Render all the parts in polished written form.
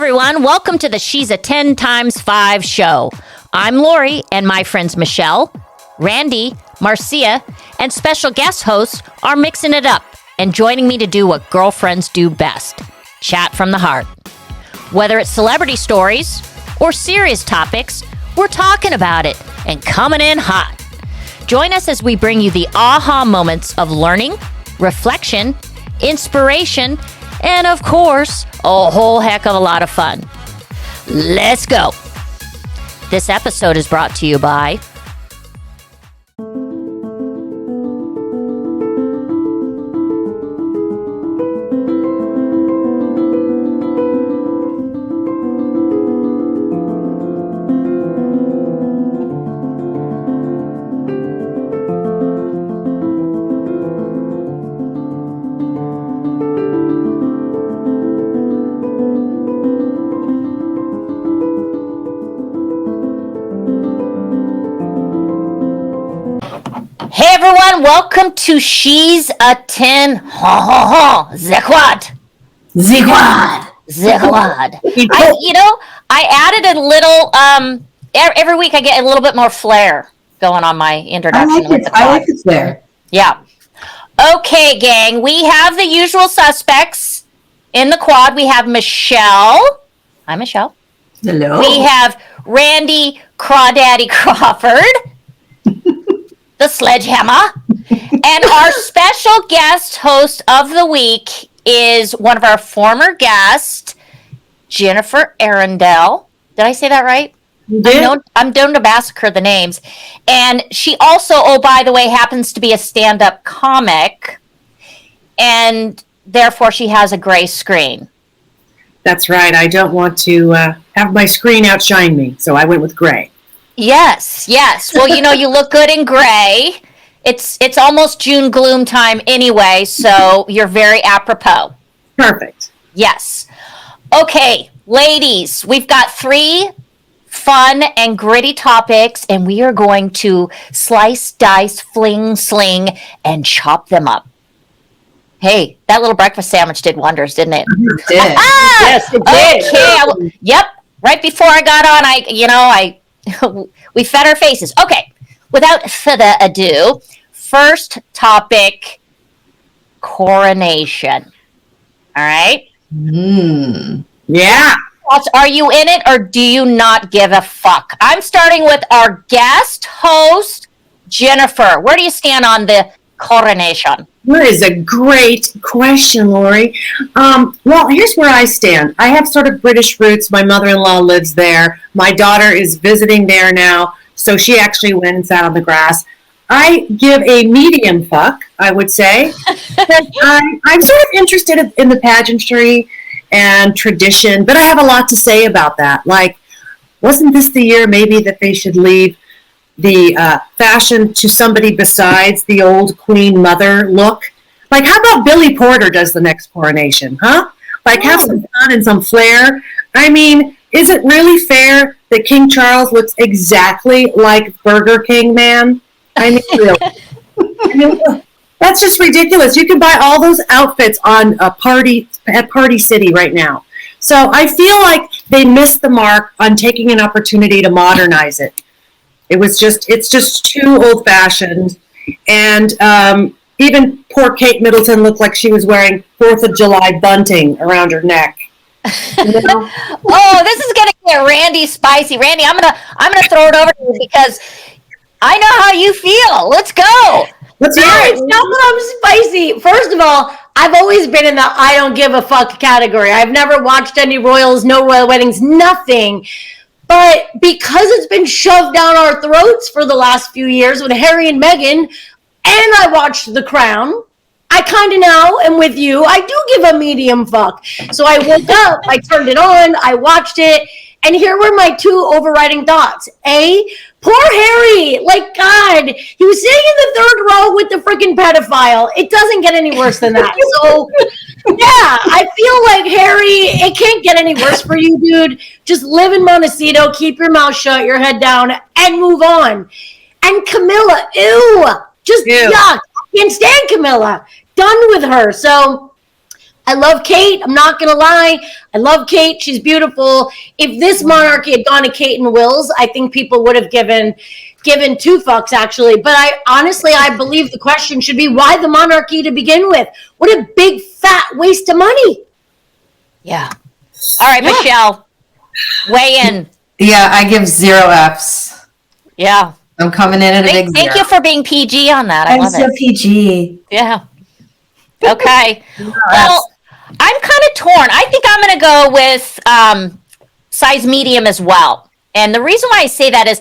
everyone. Welcome to the She's a 10 times 5 show. I'm Lori, and my friends Michelle, Randy, Marcia, and special guest hosts are mixing it up and joining me to do what girlfriends do best, chat from the heart. Whether it's celebrity stories or serious topics, we're talking about it and coming in hot. Join us as we bring you the aha moments of learning, reflection, inspiration, and of course, a whole heck of a lot of fun. Let's go. This episode is brought to you by Hey everyone, welcome to She's a 10. Zequad. I added a little, every week I get a little bit more flair going on my introduction. I like it there. Yeah. Okay, gang, we have the usual suspects in the quad. We have Michelle. Hi, Michelle. Hello. We have Randy Crawdaddy Crawford. The sledgehammer. And our special guest host of the week is one of our former guests, Jennifer Arrundale. Did I say that right? I'm known to massacre the names. And she also, oh, by the way, happens to be a stand-up comic. And therefore, she has a gray screen. That's right. I don't want to have my screen outshine me, so I went with gray. Yes. Well, you look good in gray. It's almost June gloom time anyway, so you're very apropos. Perfect. Yes. Okay, ladies, we've got 3 fun and gritty topics, and we are going to slice, dice, fling, sling, and chop them up. Hey, that little breakfast sandwich did wonders, didn't it? It did. Yes, it did. Okay. Yep. Right before I got on, we fed our faces. Okay, without further ado, first topic, Coronation. All right? Yeah. Are you in it or do you not give a fuck? I'm starting with our guest host, Jennifer. Where do you stand on the Coronation? That is a great question, Lori. Well, here's where I stand. I have sort of British roots. My mother-in-law lives there. My daughter is visiting there now, so she actually went and sat on the grass. I give a medium fuck, I would say. I'm sort of interested in the pageantry and tradition, but I have a lot to say about that. Like, wasn't this the year maybe that they should leave the fashion to somebody besides the old Queen Mother look? Like, how about Billy Porter does the next coronation, huh? Like, have some fun and some flair. I mean, is it really fair that King Charles looks exactly like Burger King Man? I mean, really. That's just ridiculous. You can buy all those outfits on at Party City right now. So I feel like they missed the mark on taking an opportunity to modernize it. It's just too old-fashioned. And even poor Kate Middleton looked like she was wearing 4th of July bunting around her neck. You know? Oh, this is gonna get Randy spicy. Randy, I'm gonna throw it over to you because I know how you feel. Let's go. Let's hear it. It's not that I'm spicy. First of all, I've always been in the I don't give a fuck category. I've never watched any royals, no royal weddings, nothing. But because it's been shoved down our throats for the last few years with Harry and Meghan, and I watched The Crown, I kind of now am with you. I do give a medium fuck. So I woke up, I turned it on, I watched it, and here were my 2 overriding thoughts. A, poor Harry. Like, God, he was sitting in the 3rd row with the freaking pedophile. It doesn't get any worse than that. So, yeah, I feel like, Harry, it can't get any worse for you, dude. Just live in Montecito, keep your mouth shut, your head down, and move on. And Camilla, ew. Just yuck. I can't stand Camilla. Done with her. So, I love Kate. I'm not going to lie. I love Kate. She's beautiful. If this monarchy had gone to Kate and Will's, I think people would have given two fucks, actually. But I believe the question should be, why the monarchy to begin with? What a big, fat waste of money. Yeah. All right, Michelle, weigh in. Yeah, I give 0 Fs. Yeah. I'm coming in at a big 0. Thank you for being PG on that. I I'm love so it. PG. Yeah. Okay. Well, I'm kind of torn. I think I'm going to go with size medium as well. And the reason why I say that is,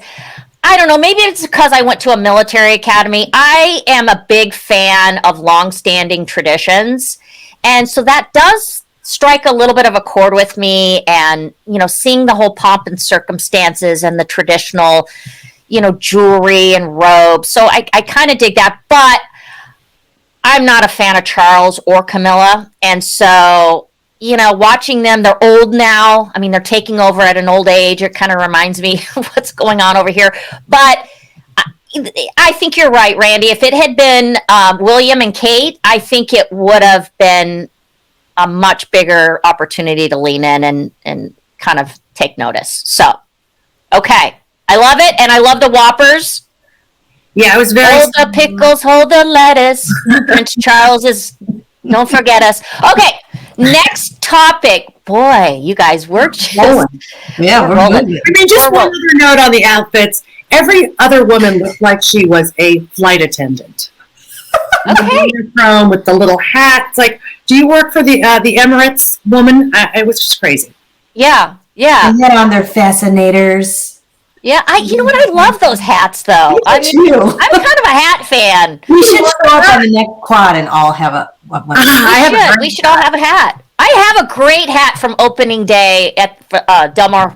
I don't know, maybe it's because I went to a military academy. I am a big fan of long-standing traditions. And so that does strike a little bit of a chord with me, and, seeing the whole pomp and circumstances and the traditional, jewelry and robes. So I kind of dig that, but I'm not a fan of Charles or Camilla. And so, watching them, they're old now. I mean, they're taking over at an old age. It kind of reminds me of what's going on over here. But I think you're right, Randy. If it had been William and Kate, I think it would have been a much bigger opportunity to lean in and kind of take notice. So, okay. I love it. And I love the Whoppers. Yeah, it was very... Hold the pickles, hold the lettuce. Prince Charles is... Don't forget us. Okay. Next topic. Boy, you guys, we're just... Yeah, we're rolling. I mean, just one other note on the outfits. Every other woman looked like she was a flight attendant. Okay. With the little hat. It's like, do you work for the Emirates woman? It was just crazy. Yeah. They had on their fascinators. Yeah, you know what? I love those hats, though. I'm kind of a hat fan. We should show up on the next quad and all have one. We should all have a hat. I have a great hat from opening day at Delmar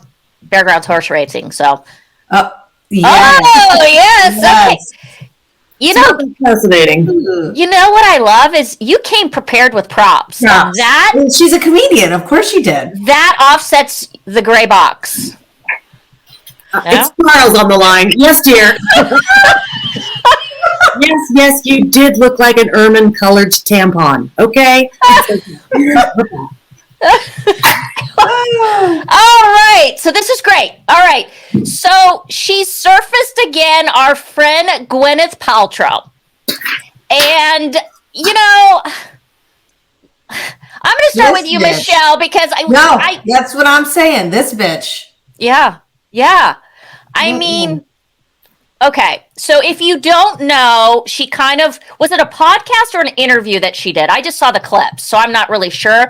Fairgrounds horse racing. So. Yes. Oh yes. Yes. Okay. Fascinating. You know what I love is you came prepared with props. Yeah. She's a comedian. Of course she did. That offsets the gray box. It's Charles on the line. Yes, dear. yes, you did look like an ermine-colored tampon. Okay? All right. So this is great. All right. So she surfaced again, our friend Gwyneth Paltrow. And, I'm going to start with you, bitch. Michelle, because that's what I'm saying. This bitch. Yeah. I mean, okay. So if you don't know, she kind of, was it a podcast or an interview that she did? I just saw the clips, so I'm not really sure.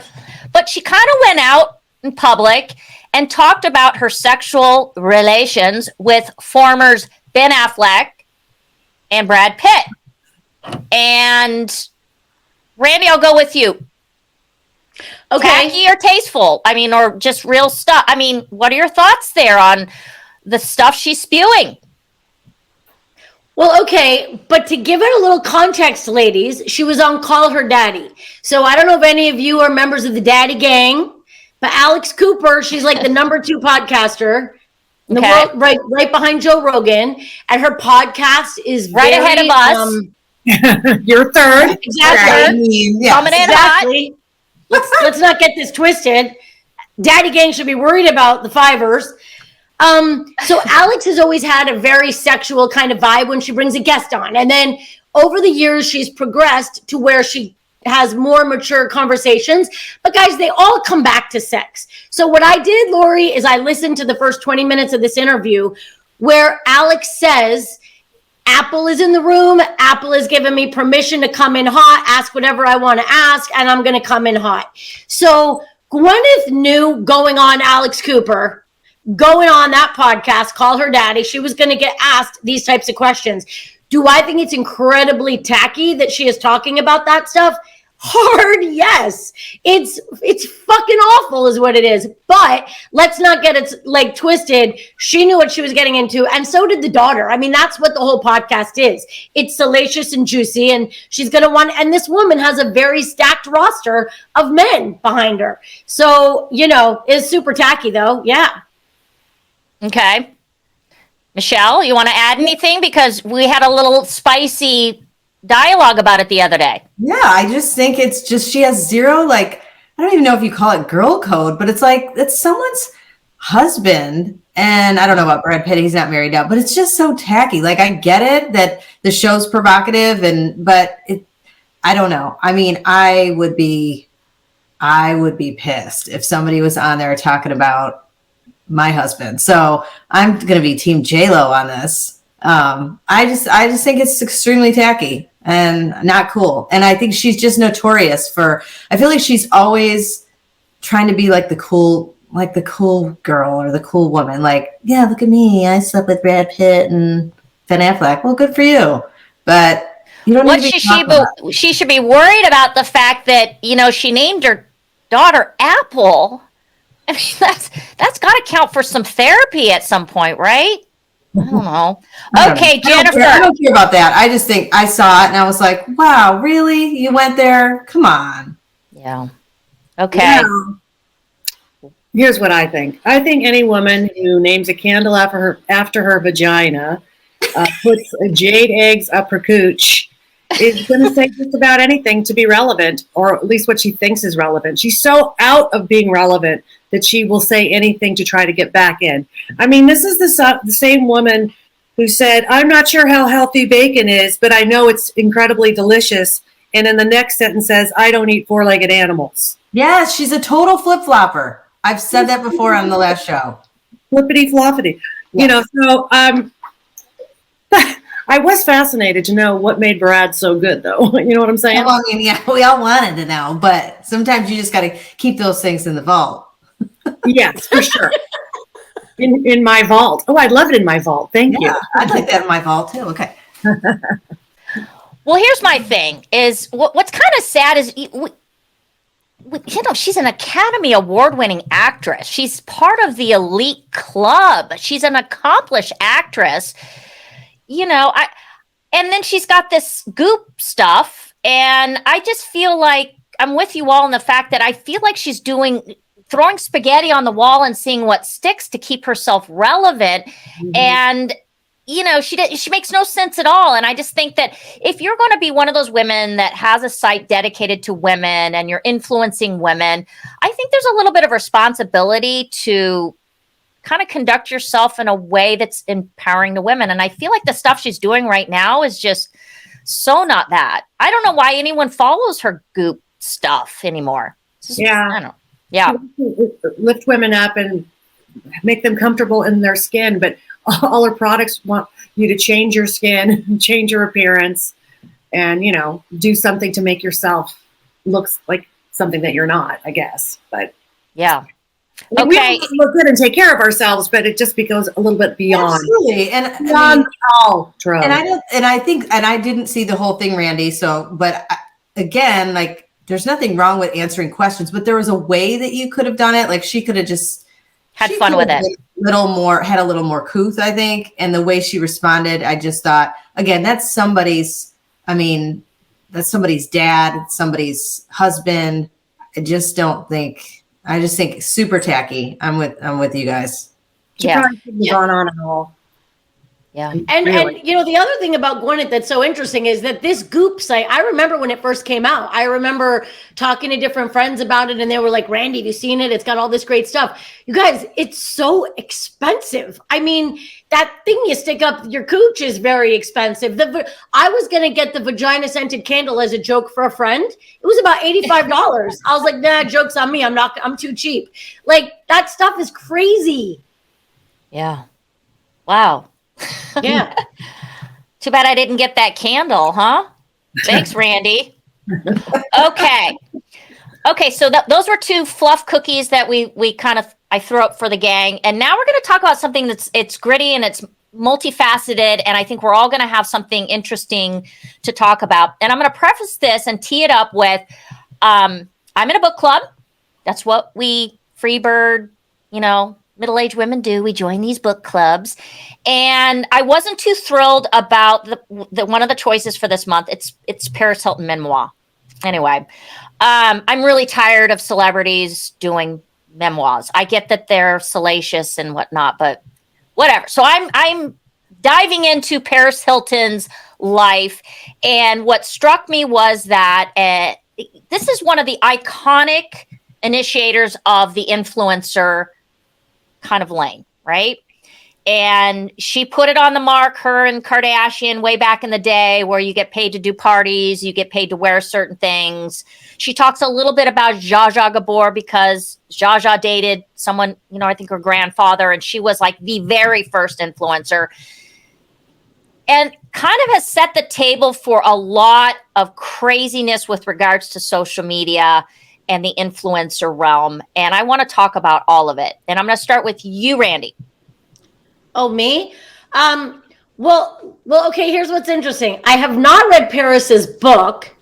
But she kind of went out in public and talked about her sexual relations with formers Ben Affleck and Brad Pitt. And Randy, I'll go with you. Okay. Tacky or tasteful? I mean, or just real stuff. I mean, what are your thoughts there on the stuff she's spewing? Well, okay, but to give it a little context, ladies, she was on Call Her Daddy. So I don't know if any of you are members of the Daddy Gang, but Alex Cooper, she's like the number 2 podcaster in the world, right behind Joe Rogan, and her podcast is right ahead of us. You're third. Exactly. Coming in exactly. Let's not get this twisted. Daddy Gang should be worried about the fivers. So Alex has always had a very sexual kind of vibe when she brings a guest on. And then over the years, she's progressed to where she has more mature conversations. But guys, they all come back to sex. So what I did, Lori, is I listened to the first 20 minutes of this interview where Alex says, Apple is in the room. Apple has given me permission to come in hot, ask whatever I want to ask, and I'm going to come in hot. So Gwyneth knew going on Alex Cooper, going on that podcast, Call Her Daddy, she was going to get asked these types of questions. Do I think it's incredibly tacky that she is talking about that stuff? Hard, yes. It's fucking awful is what it is. But let's not get it twisted. She knew what she was getting into, and so did the daughter. I mean, that's what the whole podcast is. It's salacious and juicy, and she's going to want, and this woman has a very stacked roster of men behind her. So, is super tacky though. Yeah. Okay. Michelle, you want to add anything? Because we had a little spicy dialogue about it the other day. Yeah, I just think it's just, she has zero I don't even know if you call it girl code, but it's like, it's someone's husband. And I don't know about Brad Pitt. He's not married now, but it's just so tacky. Like, I get it that the show's provocative but I don't know. I mean, I would be pissed if somebody was on there talking about my husband. So I'm going to be Team J-Lo on this. I just think it's extremely tacky and not cool. And I think she's just notorious I feel like she's always trying to be like the cool girl or the cool woman. Like, yeah, look at me. I slept with Brad Pitt and Ben Affleck. Well, good for you. But you don't need to she should be worried about the fact that, she named her daughter Apple. I mean, that's got to count for some therapy at some point, right? I don't know. Okay, Jennifer. I don't care about that. I just think I saw it and I was like, wow, really? You went there? Come on. Yeah. Okay. Yeah. Here's what I think. I think any woman who names a candle after her vagina, puts jade eggs up her cooch, is going to say just about anything to be relevant, or at least what she thinks is relevant. She's so out of being relevant that she will say anything to try to get back in. I mean, this is the same woman who said, I'm not sure how healthy bacon is, but I know it's incredibly delicious. And in the next sentence says, I don't eat four-legged animals. Yes, she's a total flip-flopper. I've said that before on the last show. Flippity floppity. Yes. So I was fascinated to know what made Brad so good, though. You know what I'm saying? Well, I mean, yeah, we all wanted to know, but sometimes you just got to keep those things in the vault. Yes, for sure. In my vault. Oh, I'd love it in my vault. Thank you. I'd like that in my vault, too. Okay. Well, here's my thing, is what's kind of sad is, she's an Academy Award-winning actress. She's part of the elite club. She's an accomplished actress. And then she's got this goop stuff. And I just feel like I'm with you all in the fact that I feel like she's throwing spaghetti on the wall and seeing what sticks to keep herself relevant. Mm-hmm. And, she makes no sense at all. And I just think that if you're going to be one of those women that has a site dedicated to women and you're influencing women, I think there's a little bit of responsibility to kind of conduct yourself in a way that's empowering the women. And I feel like the stuff she's doing right now is just so not that. I don't know why anyone follows her goop stuff anymore. Yeah. I don't know. Yeah. Lift women up and make them comfortable in their skin. But all her products want you to change your skin, change your appearance, and, do something to make yourself look like something that you're not, I guess. But yeah. Okay. We look good and take care of ourselves, but it just goes a little bit beyond. Absolutely. And I didn't see the whole thing, Randy. So, but again, like, there's nothing wrong with answering questions, but there was a way that you could have done it. Like, she could have just had fun with it. Had a little more couth, I think. And the way she responded, I just thought, again, that's somebody's dad, somebody's husband. I just think super tacky. I'm with you guys. Yeah. Gone on at all. Yeah. And the other thing about Gwyneth that's so interesting is that this goop site, I remember when it first came out, I remember talking to different friends about it and they were like, Randy, have you seen it? It's got all this great stuff. You guys, it's so expensive. I mean, that thing you stick up your cooch is very expensive. I was going to get the vagina scented candle as a joke for a friend. It was about $85. I was like, nah, joke's on me. I'm too cheap. Like, that stuff is crazy. Yeah. Wow. Yeah. Too bad I didn't get that candle, huh? Thanks, Randy. Okay. So those were two fluff cookies that I threw up for the gang. And now we're going to talk about something it's gritty and it's multifaceted. And I think we're all going to have something interesting to talk about. And I'm going to preface this and tee it up with, I'm in a book club. That's what we Freebird, middle-aged women do. We join these book clubs. And I wasn't too thrilled about the one of the choices for this month. It's Paris Hilton memoir. Anyway, I'm really tired of celebrities doing memoirs. I get that they're salacious and whatnot, but whatever. So I'm diving into Paris Hilton's life. And what struck me was that this is one of the iconic initiators of the influencer kind of lane, right? And she put it on the mark, her and Kardashian, way back in the day, where you get paid to do parties, you get paid to wear certain things. She talks a little bit about Zsa Zsa Gabor because Zsa Zsa dated someone, I think her grandfather, and she was like the very first influencer. And kind of has set the table for a lot of craziness with regards to social media and the influencer realm. And I want to talk about all of it. And I'm going to start with you, Randy. Oh, me? Well, okay, here's what's interesting. I have not read Paris's book,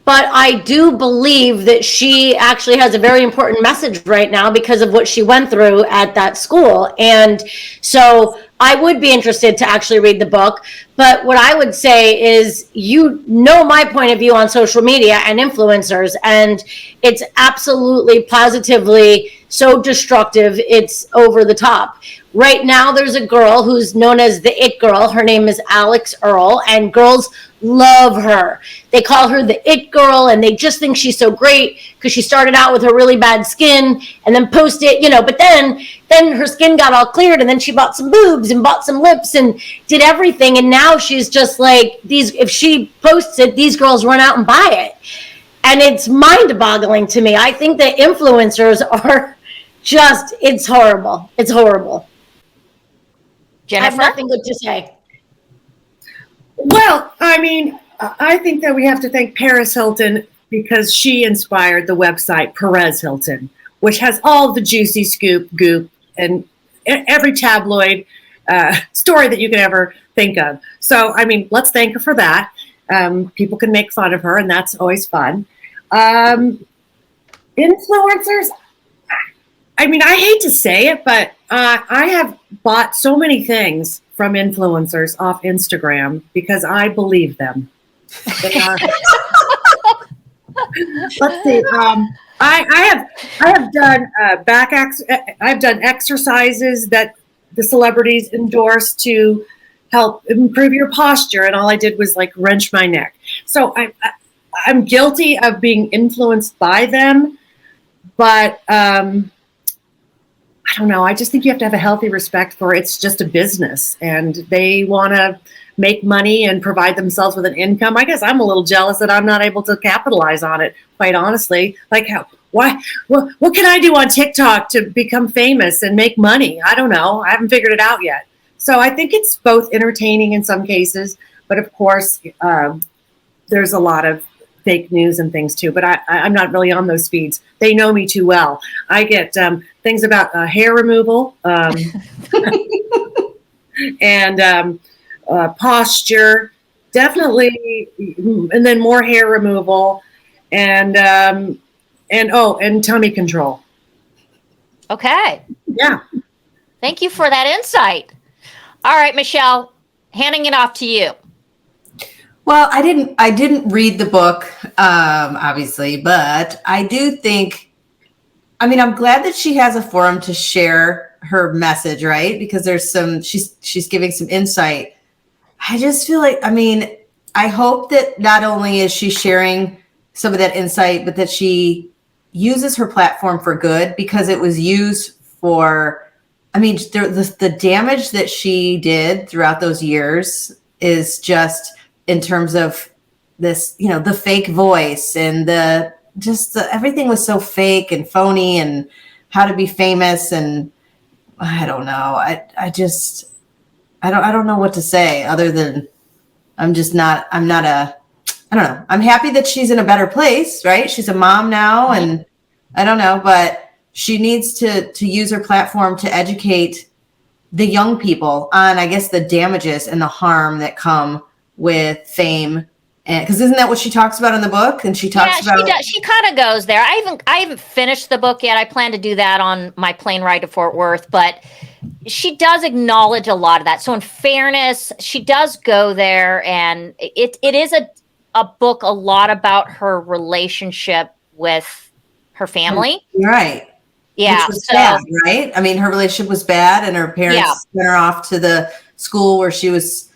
but I do believe that she actually has a very important message right now because of what she went through at that school. And so I would be interested to actually read the book. But what I would say is, my point of view on social media and influencers, and it's absolutely positively so destructive. It's over the top. Right now, there's a girl who's known as the It Girl. Her name is Alex Earl, and girls love her. They call her the It Girl, and they just think she's so great because she started out with her really bad skin and then posted, but then her skin got all cleared, and then she bought some boobs and bought some lips and did everything. And now she's just like, if she posts it, these girls run out and buy it. And it's mind-boggling to me. I think that influencers are just, it's horrible. It's horrible. Jennifer? I have nothing good to say. Well, I think that we have to thank Paris Hilton because she inspired the website Perez Hilton, which has all the juicy scoop, goop, and every tabloid story that you could ever think of. So, let's thank her for that. People can make fun of her, and that's always fun. Influencers, I hate to say it, but I have bought so many things from influencers off Instagram because I believe them. They are. Let's see. I have done I've done exercises that the celebrities endorse to help improve your posture, and all I did was like wrench my neck. So I'm guilty of being influenced by them, but I don't know. I just think you have to have a healthy respect for it's just a business, and they want to make money and provide themselves with an income. I guess I'm a little jealous that I'm not able to capitalize on it, quite honestly. Like, what can I do on TikTok to become famous and make money? I don't know. I haven't figured it out yet. So I think it's both entertaining in some cases, but of course, there's a lot of fake news and things too, but I'm not really on those feeds. They know me too well. I get things about hair removal and posture, definitely, and then more hair removal and tummy control. Okay. Yeah. Thank you for that insight. All right, Michelle, handing it off to you. Well, I didn't read the book, obviously, but I do think, I'm glad that she has a forum to share her message, right? Because she's giving some insight. I just feel like, I hope that not only is she sharing some of that insight, but that she uses her platform for good, because it was used for, the damage that she did throughout those years is just, in terms of this, the fake voice and everything was so fake and phony, and how to be famous. And I don't know. I don't know what to say other than I don't know. I'm happy that she's in a better place, right? She's a mom now, and I don't know, but she needs to use her platform to educate the young people on, I guess, the damages and the harm that come with fame. And because isn't that what she talks about in the book? And she talks about, she kind of goes there. I haven't finished the book yet. I plan to do that on my plane ride to Fort Worth, but she does acknowledge a lot of that. So in fairness, she does go there, and it is a book a lot about her relationship with her family. Right. Yeah. Which was bad, right? Her relationship was bad, and her parents sent her off to the school where she was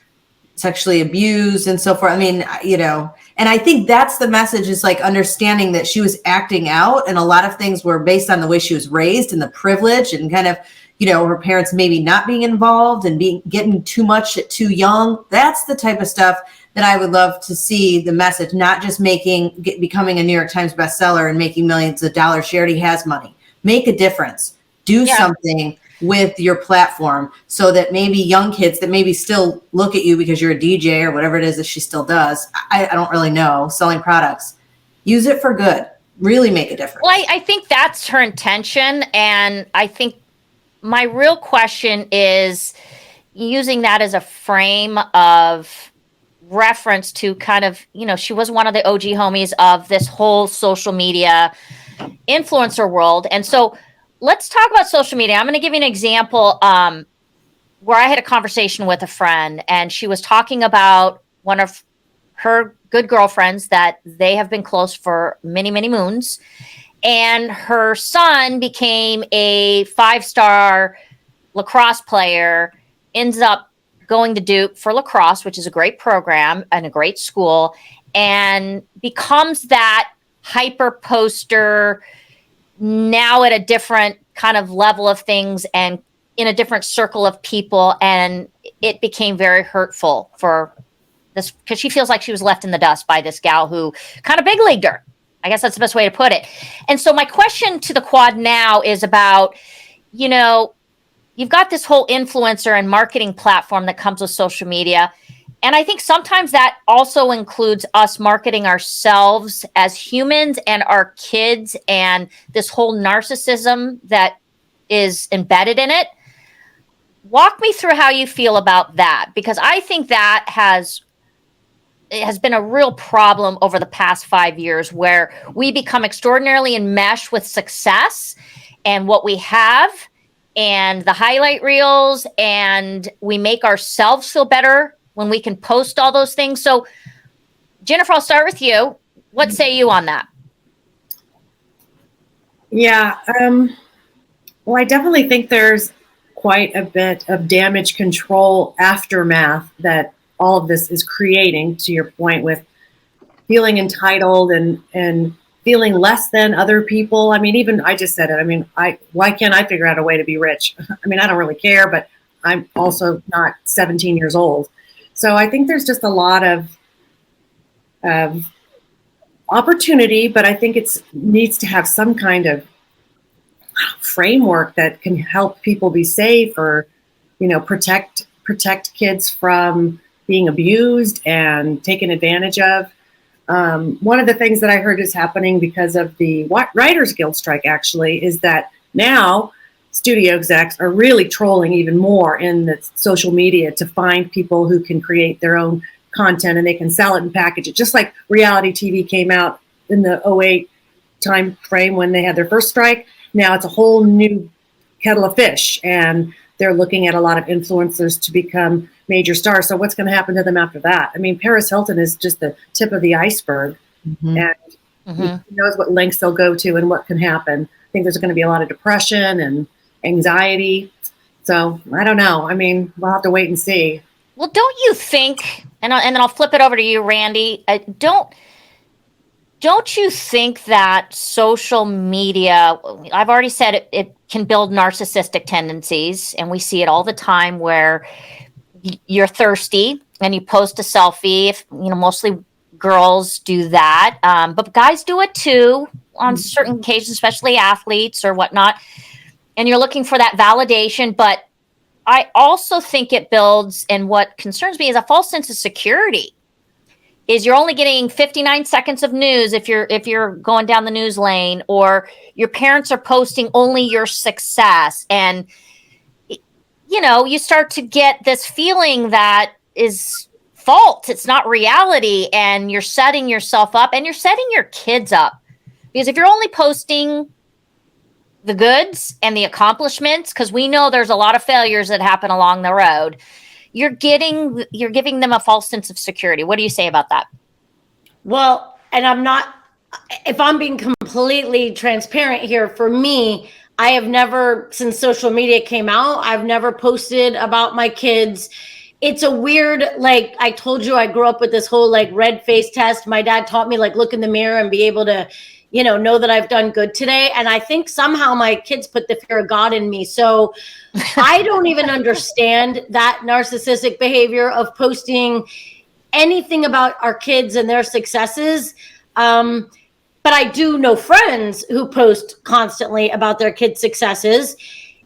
sexually abused and so forth. I mean, and I think that's the message, is like understanding that she was acting out, and a lot of things were based on the way she was raised and the privilege and kind of, her parents maybe not being involved and getting too much at too young. That's the type of stuff that I would love to see the message, not just becoming a New York Times bestseller and making millions of dollars. She already has money. Make a difference. Do something with your platform so that maybe young kids that maybe still look at you because you're a DJ or whatever it is that she still does. I don't really know, selling products. Use it for good. Really make a difference. Well, I think that's her intention. And I think my real question is using that as a frame of reference to kind of, she was one of the OG homies of this whole social media influencer world. And so let's talk about social media. I'm going to give you an example where I had a conversation with a friend, and she was talking about one of her good girlfriends that they have been close for many, many moons. And her son became a 5-star lacrosse player, ends up going to Duke for lacrosse, which is a great program and a great school, and becomes that hyper poster, now at a different kind of level of things and in a different circle of people. And it became very hurtful for this, because she feels like she was left in the dust by this gal who kind of big leagued her. I guess that's the best way to put it. And so my question to the quad now is about, you've got this whole influencer and marketing platform that comes with social media. And I think sometimes that also includes us marketing ourselves as humans and our kids, and this whole narcissism that is embedded in it. Walk me through how you feel about that, because I think that it has been a real problem over the past 5 years, where we become extraordinarily enmeshed with success and what we have and the highlight reels, and we make ourselves feel better when we can post all those things. So, Jennifer, I'll start with you. What say you on that? Yeah. Well, I definitely think there's quite a bit of damage control aftermath that all of this is creating, to your point, with feeling entitled and feeling less than other people. I mean, even I just said it. I mean, why can't I figure out a way to be rich? I mean, I don't really care, but I'm also not 17 years old. So I think there's just a lot of opportunity, but I think it needs to have some kind of framework that can help people be safe, or, protect kids from being abused and taken advantage of. One of the things that I heard is happening because of the Writers Guild strike, actually, is that now studio execs are really trolling even more in the social media to find people who can create their own content, and they can sell it and package it. Just like reality TV came out in the 2008 time frame when they had their first strike. Now it's a whole new kettle of fish, and they're looking at a lot of influencers to become major stars. So what's going to happen to them after that? I mean, Paris Hilton is just the tip of the iceberg, and who knows what lengths they'll go to and what can happen. I think there's going to be a lot of depression and anxiety. So I don't know. I mean, we'll have to wait and see. Well, don't you think, and then I'll flip it over to you, Randy, don't you think that social media, I've already said it can build narcissistic tendencies, and we see it all the time where you're thirsty and you post a selfie. If, mostly girls do that, but guys do it too on certain occasions, especially athletes or whatnot. And you're looking for that validation. But I also think it builds, and what concerns me is a false sense of security. Is you're only getting 59 seconds of news if you're going down the news lane, or your parents are posting only your success, and you start to get this feeling that is false. It's not reality, and you're setting yourself up, and you're setting your kids up, because if you're only posting the goods and the accomplishments, because we know there's a lot of failures that happen along the road, you're giving them a false sense of security. What do you say about that? Well, and if I'm being completely transparent here, for me, I have never, since social media came out, I've never posted about my kids it's a weird, like I told you, I grew up with this whole like red face test. My dad taught me like look in the mirror and be able to, know that I've done good today. And I think somehow my kids put the fear of God in me. So I don't even understand that narcissistic behavior of posting anything about our kids and their successes. But I do know friends who post constantly about their kids' successes,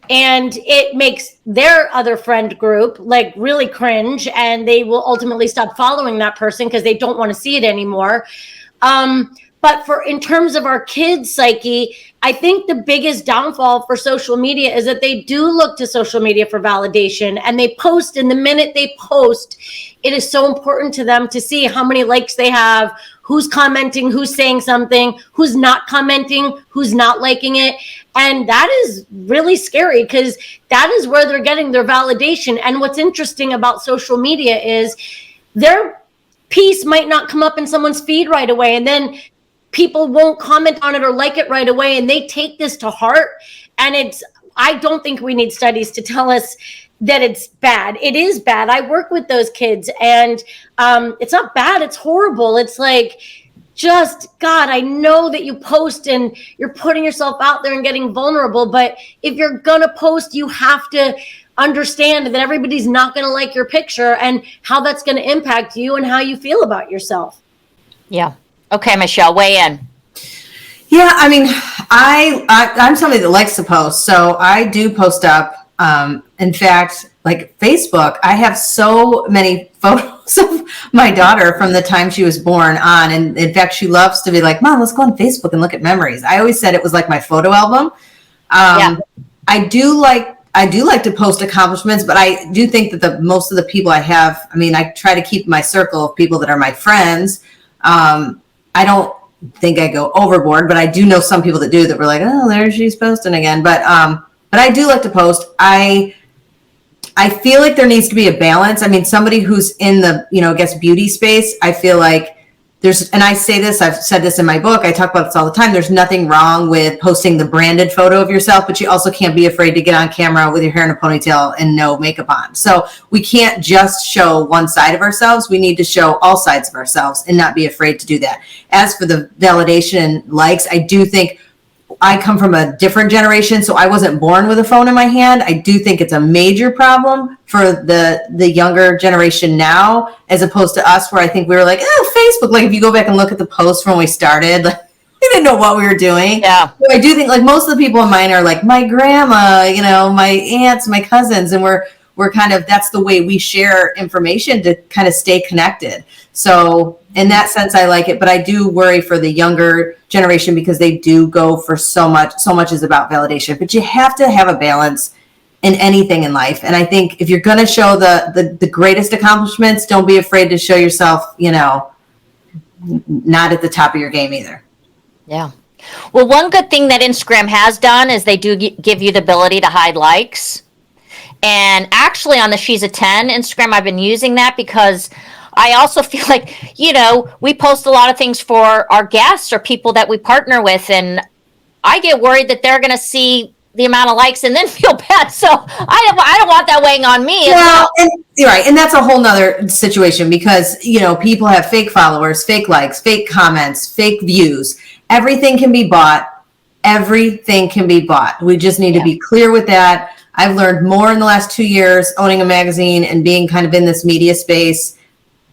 and it makes their other friend group like really cringe, and they will ultimately stop following that person because they don't want to see it anymore. But in terms of our kids' psyche, I think the biggest downfall for social media is that they do look to social media for validation, and they post, and the minute they post, it is so important to them to see how many likes they have, who's commenting, who's saying something, who's not commenting, who's not liking it. And that is really scary because that is where they're getting their validation. And what's interesting about social media is their piece might not come up in someone's feed right away, and then people won't comment on it or like it right away, and they take this to heart. And I don't think we need studies to tell us that it's bad. It is bad. I work with those kids, and it's not bad. It's horrible. It's like, just God, I know that you post and you're putting yourself out there and getting vulnerable, but if you're gonna post, you have to understand that everybody's not gonna like your picture and how that's gonna impact you and how you feel about yourself. Yeah. Okay, Michelle, weigh in. Yeah, I mean, I'm somebody that likes to post, so I do post up. In fact, like Facebook, I have so many photos of my daughter from the time she was born on. And in fact, she loves to be like, Mom, let's go on Facebook and look at memories. I always said it was like my photo album. Yeah. I do like to post accomplishments, but I do think that most of the people I have, I mean, I try to keep my circle of people that are my friends. I don't think I go overboard, but I do know some people that do that were like, oh, there she's posting again. But I do like to post. I feel like there needs to be a balance. I mean, somebody who's in the, I guess beauty space, I feel like and I say this, I've said this in my book, I talk about this all the time. There's nothing wrong with posting the branded photo of yourself, but you also can't be afraid to get on camera with your hair in a ponytail and no makeup on. So we can't just show one side of ourselves. We need to show all sides of ourselves and not be afraid to do that. As for the validation and likes, I do think I come from a different generation, so I wasn't born with a phone in my hand. I do think it's a major problem for the younger generation now, as opposed to us, where I think we were like, oh, Facebook. Like if you go back and look at the posts from when we started, like, we didn't know what we were doing. Yeah. So I do think like most of the people in mine are like my grandma, my aunts, my cousins, and we're kind of, that's the way we share information to kind of stay connected. So in that sense, I like it, but I do worry for the younger generation because they do go for so much is about validation, but you have to have a balance in anything in life. And I think if you're going to show the greatest accomplishments, don't be afraid to show yourself, not at the top of your game either. Yeah. Well, one good thing that Instagram has done is they do give you the ability to hide likes. And actually on the She's a 10 Instagram, I've been using that because I also feel like, we post a lot of things for our guests or people that we partner with. And I get worried that they're going to see the amount of likes and then feel bad. So I don't want that weighing on me. Well, and you're right. And that's a whole nother situation because, people have fake followers, fake likes, fake comments, fake views. Everything can be bought. Everything can be bought. We just need to be clear with that. I've learned more in the last 2 years owning a magazine and being kind of in this media space.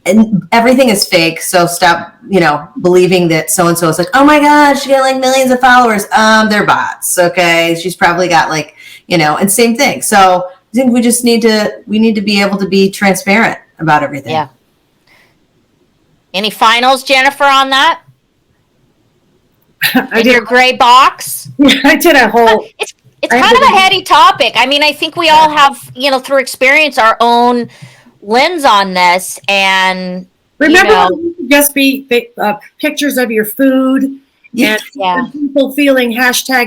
And everything is fake. So stop, believing that so-and-so is like, oh my gosh, she got like millions of followers. They're bots. Okay. She's probably got and same thing. So I think we just need to be able to be transparent about everything. Yeah. Any finals, Jennifer, on that? In your gray box? I did a whole. It's kind of a heady topic. I mean, I think we all have, through experience, our own lens on this. And remember, just be pictures of your food and people feeling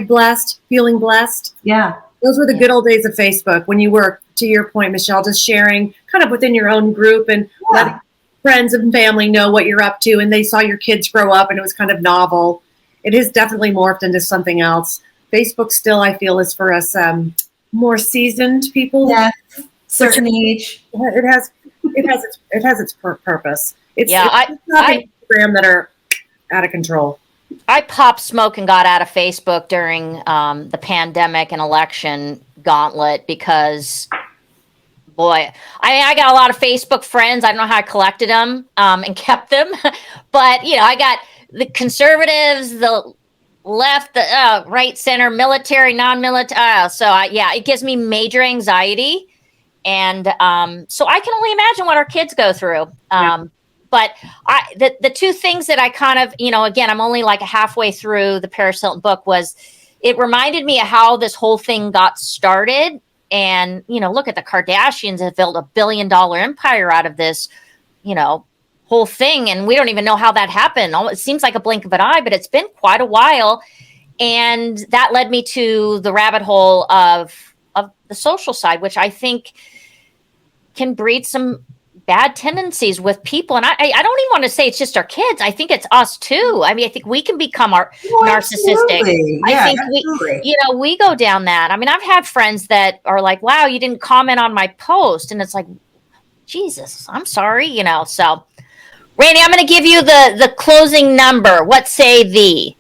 #blessed, feeling blessed. Yeah. Those were the good old days of Facebook when you were, to your point, Michelle, just sharing kind of within your own group and letting friends and family know what you're up to. And they saw your kids grow up and it was kind of novel. It is definitely morphed into something else. Facebook still, I feel, is for us more seasoned people. Yeah, certain age. It has it has its purpose. It's I Instagram that are out of control. I popped smoke and got out of Facebook during the pandemic and election gauntlet because, boy, I got a lot of Facebook friends. I don't know how I collected them and kept them, but I got the conservatives, the left, the right, center, military, non-military. It gives me major anxiety, and so I can only imagine what our kids go through. But the two things that I kind of, again, I'm only like halfway through the Paris Hilton book, was it reminded me of how this whole thing got started. And, look at the Kardashians have built $1 billion empire out of this, whole thing. And we don't even know how that happened. It seems like a blink of an eye, but it's been quite a while. And that led me to the rabbit hole of the social side, which I think can breed some bad tendencies with people. And I don't even want to say it's just our kids. I think it's us too. I mean, I think we can become narcissistic. I think we go down that. I mean, I've had friends that are like, wow, you didn't comment on my post. And it's like, Jesus, I'm sorry, so Randy, I'm going to give you the closing number. What say thee?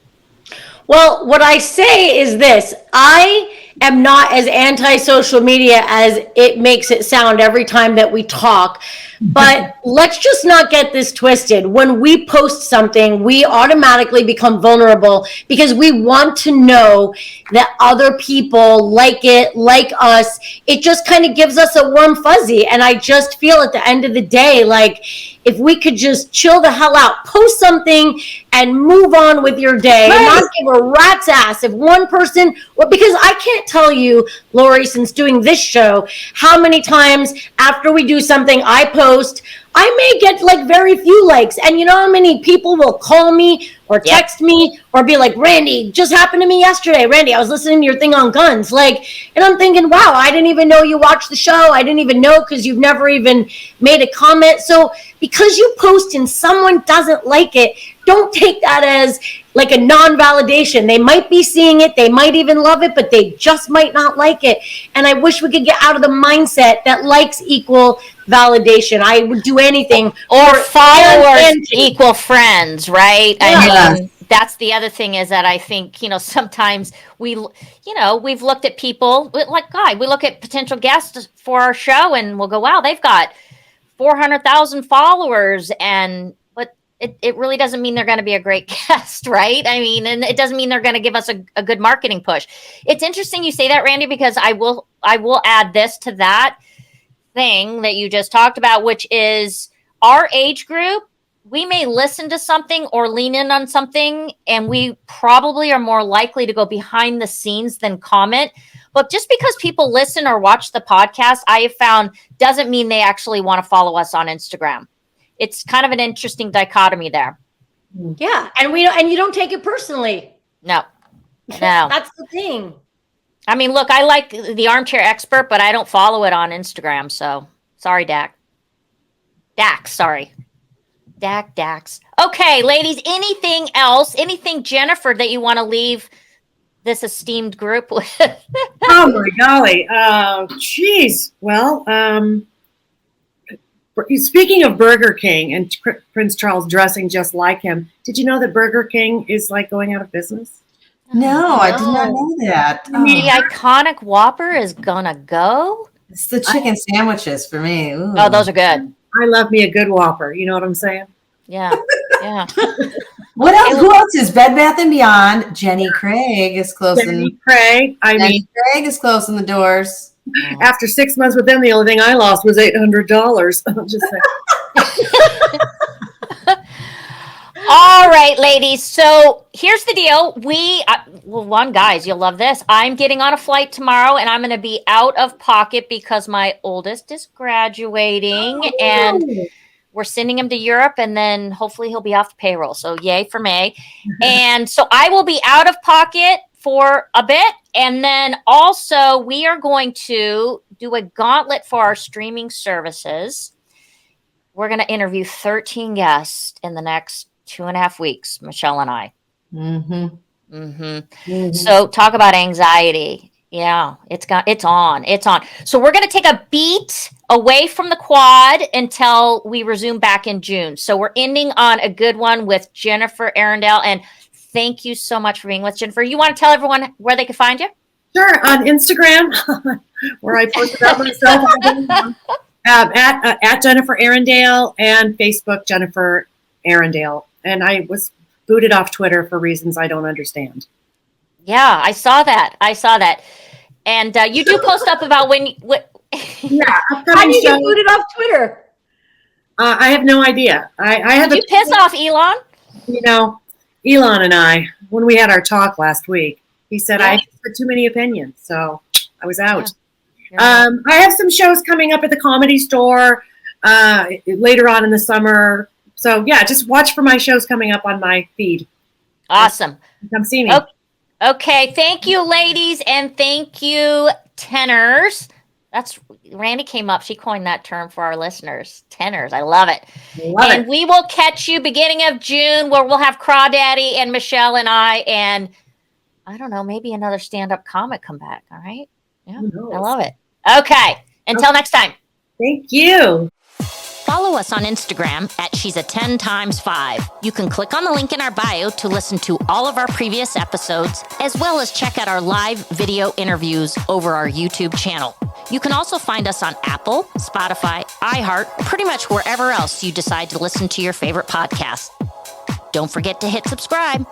Well, what I say is this. I am not as anti-social media as it makes it sound every time that we talk. But let's just not get this twisted. When we post something, we automatically become vulnerable because we want to know that other people like it, like us. It just kind of gives us a warm fuzzy. And I just feel at the end of the day, like if we could just chill the hell out, post something and move on with your day, and not give a rat's ass if one person, because I can't tell you, Lori, since doing this show, how many times after we do something I post, I may get like very few likes. And you know how many people will call me or text me or be like, Randy, just happened to me yesterday. Randy, I was listening to your thing on guns. Like, and I'm thinking, wow, I didn't even know you watched the show. I didn't even know because you've never even made a comment. So because you post and someone doesn't like it, don't take that as like a non-validation. They might be seeing it. They might even love it, but they just might not like it. And I wish we could get out of the mindset that likes equal validation. I would do anything. Or followers equal friends, right? Yeah. I mean, that's the other thing is that I think, sometimes we've looked at people like we look at potential guests for our show and we'll go, wow, they've got 400,000 followers, but it really doesn't mean they're going to be a great guest, right? I mean, and it doesn't mean they're going to give us a good marketing push. It's interesting you say that, Randy, because I will add this to that thing that you just talked about, which is our age group. We may listen to something or lean in on something, and we probably are more likely to go behind the scenes than comment. But just because people listen or watch the podcast, I have found doesn't mean they actually want to follow us on Instagram. It's kind of an interesting dichotomy there. Yeah, and you don't take it personally. No. That's the thing. I mean, look, I like the Armchair Expert, but I don't follow it on Instagram. So sorry, Dax. Okay, ladies, anything else? Anything, Jennifer, that you want to leave this esteemed group with? Oh my golly. Geez. Well, speaking of Burger King and Prince Charles dressing just like him, did you know that Burger King is like going out of business? No, I did not know that. The iconic Whopper is gonna go? It's the chicken sandwiches for me. Ooh. Oh, those are good. I love me a good Whopper. You know what I'm saying? Yeah. What else? Who else is Bed Bath & Beyond? Jenny Craig is closing. Craig is closing the doors. After 6 months with them, the only thing I lost was $800. I'm just saying. All right, ladies. So here's the deal. Guys, you'll love this. I'm getting on a flight tomorrow, and I'm going to be out of pocket because my oldest is graduating, and we're sending him to Europe, and then hopefully he'll be off the payroll. So yay for me. And so I will be out of pocket for a bit. And then also we are going to do a gauntlet for our streaming services. We're going to interview 13 guests in the next 2.5 weeks, Michelle and I. So talk about anxiety. Yeah, it's on. So we're going to take a beat away from the quad until we resume back in June. So we're ending on a good one with Jennifer Arrundale. And thank you so much for being with Jennifer. You want to tell everyone where they can find you? Sure, on Instagram, where I post about myself at Jennifer Arrundale, and Facebook Jennifer Arrundale. And I was booted off Twitter for reasons I don't understand. Yeah, I saw that. And you do post up about Yeah, How do you get booted off Twitter? I have no idea. I have Did you piss off Elon? You know, Elon and I, when we had our talk last week, he said I had too many opinions, so I was out. Yeah. I have some shows coming up at the Comedy Store later on in the summer. So yeah, just watch for my shows coming up on my feed. Awesome. Come see me. Okay, thank you, ladies, and thank you, tenors. That's Randy came up. She coined that term for our listeners. Tenors. I love it. And we will catch you beginning of June, where we'll have Crawdaddy and Michelle and I don't know, maybe another stand-up comic come back. All right. Yeah, I love it. Okay. Until next time. Thank you. Follow us on Instagram at She's a 10 times 5. You can click on the link in our bio to listen to all of our previous episodes, as well as check out our live video interviews over our YouTube channel. You can also find us on Apple, Spotify, iHeart, pretty much wherever else you decide to listen to your favorite podcast. Don't forget to hit subscribe.